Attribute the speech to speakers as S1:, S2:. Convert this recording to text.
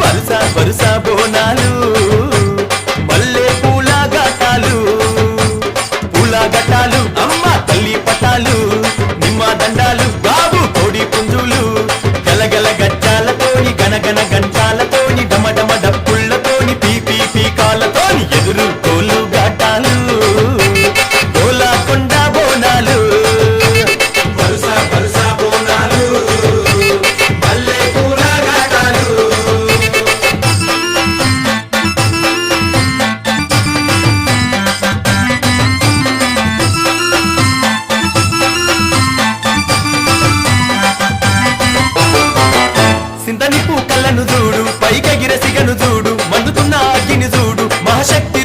S1: వరుస వరుస బోనాలు మల్లె పూల ఘటాలు పూల ఘటాలు అమ్మ తల్లి పటాలు నిమ్మ దండాలు బాబు కోడి పుంజులు గలగల గజ్జాలతోని గనగన గంటాలతోని డమడమ డప్పుళ్లతోని పీపీ పీకాలతోని ఎదురు కోలు ఘటాలు గోలాకొండ బోనాలు
S2: వరుస వరుస బోనాలు మల్లె పూల ఘటాలు
S1: సింతని పూకళ్ళను చూడు పైకెగిర సిగను చూడు మండుతున్న అగ్గిని చూడు మహాశక్తి